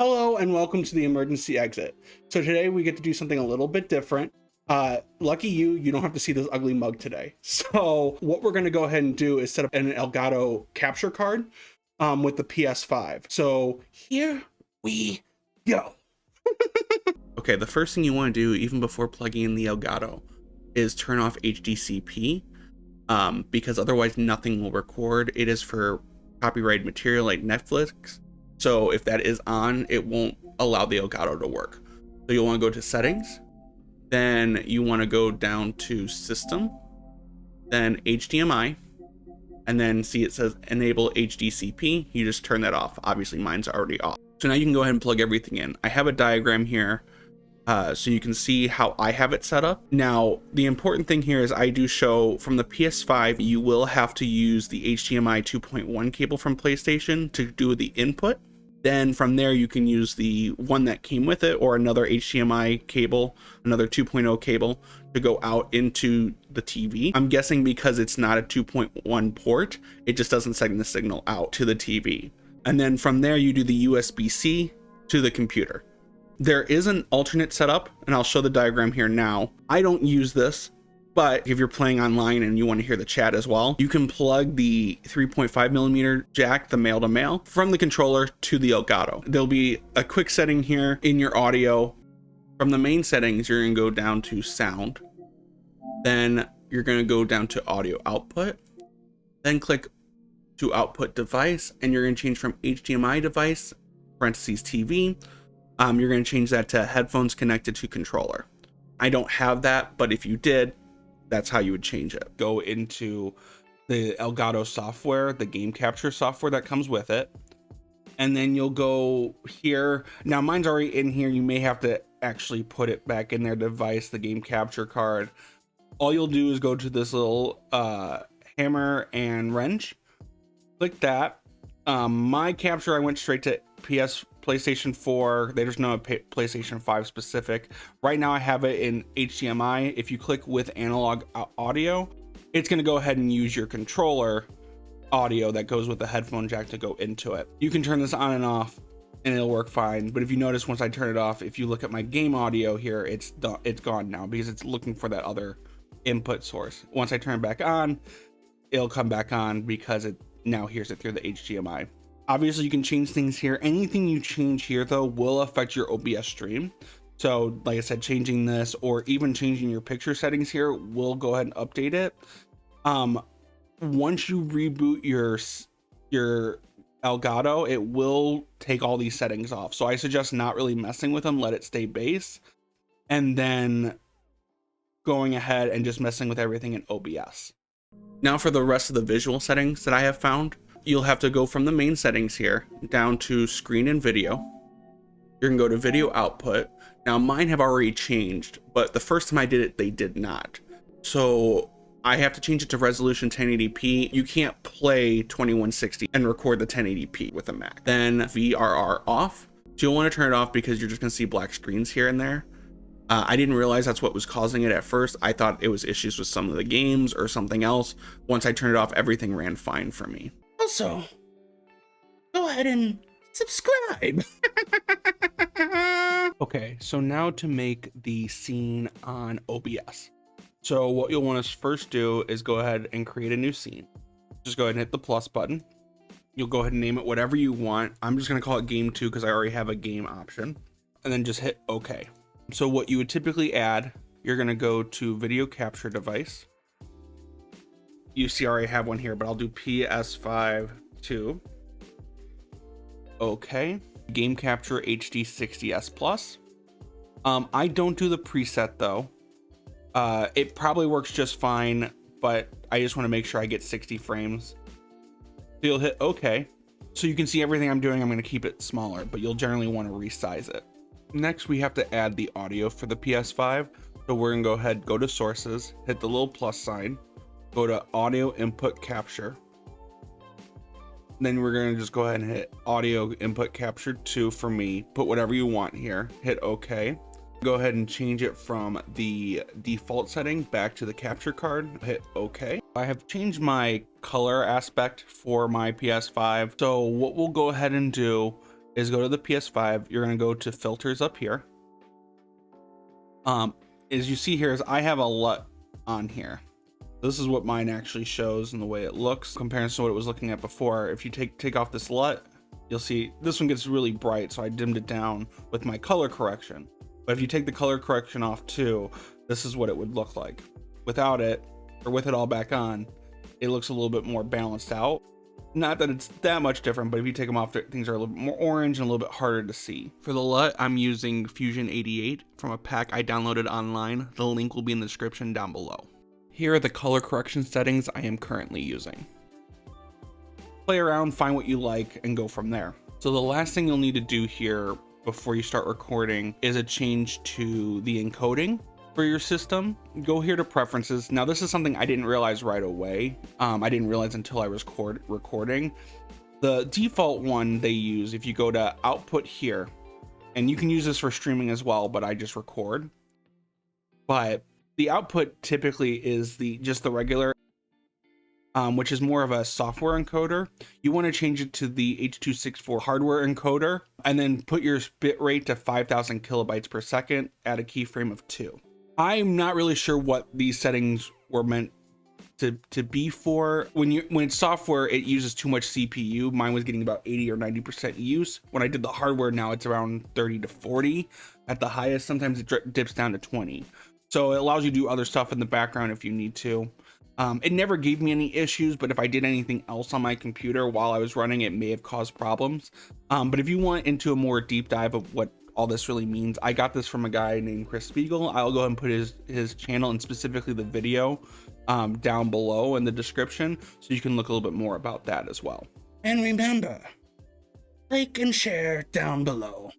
Hello and welcome to the emergency exit. So today we get to do something a little bit different. Lucky you don't have to see this ugly mug today. So what we're going to go ahead and do is set up an Elgato capture card with the PS5. So here we go. Okay, the first thing you want to do, even before plugging in the Elgato, is turn off HDCP because otherwise nothing will record. It is for copyrighted material like Netflix. So if that is on, it won't allow the Elgato to work. So you'll want to go to settings, then you want to go down to system, then HDMI, and then see it says enable HDCP. You just turn that off. Obviously mine's already off. So now you can go ahead and plug everything in. I have a diagram here so you can see how I have it set up. Now, the important thing here is I do show from the PS5, you will have to use the HDMI 2.1 cable from PlayStation to do the input. Then from there, you can use the one that came with it or another HDMI cable, another 2.0 cable to go out into the TV. I'm guessing because it's not a 2.1 port, it just doesn't send the signal out to the TV. And then from there, you do the USB-C to the computer. There is an alternate setup, and I'll show the diagram here now. I don't use this, but if you're playing online and you want to hear the chat as well, you can plug the 3.5mm jack, the male to male, from the controller to the Elgato. There'll be a quick setting here in your audio. From the main settings, you're going to go down to sound. Then you're going to go down to audio output. Then click to output device, and you're going to change from HDMI device, parentheses TV. You're going to change that to headphones connected to controller. I don't have that, but if you did, that's how you would change it. Go into the Elgato software, the game capture software that comes with it. And then you'll go here. Now mine's already in here. You may have to actually put it back in their device, the game capture card. All you'll do is go to this little hammer and wrench. Click that. My capture, I went straight to PlayStation 4. There's no PlayStation 5 specific. Right now I have it in HDMI. If you click with analog audio, it's going to go ahead and use your controller audio that goes with the headphone jack to go into it. You can turn this on and off and it'll work fine. But if you notice, once I turn it off, if you look at my game audio here, it's gone now because it's looking for that other input source. Once I turn it back on, it'll come back on because it now hears it through the HDMI. Obviously you can change things here. Anything you change here though will affect your OBS stream. So like I said, changing this or even changing your picture settings here will go ahead and update it. Once you reboot your Elgato, it will take all these settings off. So I suggest not really messing with them, let it stay base, and then going ahead and just messing with everything in OBS. Now for the rest of the visual settings that I have found, you'll have to go from the main settings here down to screen and video. You're gonna go to video output. Now mine have already changed, but the first time I did it, they did not. So I have to change it to resolution 1080p. You can't play 2160 and record the 1080p with a Mac. Then VRR off. So you'll want to turn it off because you're just gonna see black screens here and there. I didn't realize that's what was causing it at first. I thought it was issues with some of the games or something else. Once I turned it off, everything ran fine for me. Also, go ahead and subscribe. Okay, so now to make the scene on OBS. So what you'll want to first do is go ahead and create a new scene. Just go ahead and hit the plus button. You'll go ahead and name it whatever you want. I'm just going to call it game 2 because I already have a game option. And then just hit OK. So what you would typically add, you're going to go to video capture device. You see I already have one here, but I'll do PS5 2. Okay. Game capture HD 60s Plus. I don't do the preset though. It probably works just fine, but I just want to make sure I get 60 frames. So you'll hit OK. So you can see everything I'm doing. I'm going to keep it smaller, but you'll generally want to resize it. Next, we have to add the audio for the PS5. So we're going to go ahead, go to sources, hit the little plus sign, go to audio input capture. Then we're going to just go ahead and hit audio input capture 2 for me. Put whatever you want here, hit OK. Go ahead and change it from the default setting back to the capture card, hit OK. I have changed my color aspect for my PS5. So what we'll go ahead and do is go to the PS5. You're going to go to filters up here. As you see here is I have a LUT on here. This is what mine actually shows and the way it looks compared to what it was looking at before. If you take off this LUT, you'll see this one gets really bright, so I dimmed it down with my color correction. But if you take the color correction off too, this is what it would look like. Without it, or with it all back on, it looks a little bit more balanced out. Not that it's that much different, but if you take them off, things are a little bit more orange and a little bit harder to see. For the LUT, I'm using Fusion 88 from a pack I downloaded online. The link will be in the description down below. Here are the color correction settings I am currently using. Play around, find what you like, and go from there. So the last thing you'll need to do here before you start recording is a change to the encoding for your system. Go here to preferences. Now this is something I didn't realize right away. I didn't realize until I was recording. The default one they use, if you go to output here, and you can use this for streaming as well, but I just record. But the output typically is just the regular, which is more of a software encoder. You want to change it to the H.264 hardware encoder, and then put your bit rate to 5,000 kilobytes per second at a keyframe of 2. I'm not really sure what these settings were meant to be for. When it's software, it uses too much CPU. Mine was getting about 80 or 90% use. When I did the hardware, now it's around 30 to 40 at the highest. Sometimes it dips down to 20. So it allows you to do other stuff in the background if you need to. It never gave me any issues, but if I did anything else on my computer while I was running, it may have caused problems. But if you want into a more deep dive of what all this really means, I got this from a guy named Chris Spiegel. I'll go ahead and put his channel and specifically the video down below in the description, so you can look a little bit more about that as well. And remember, like and share down below.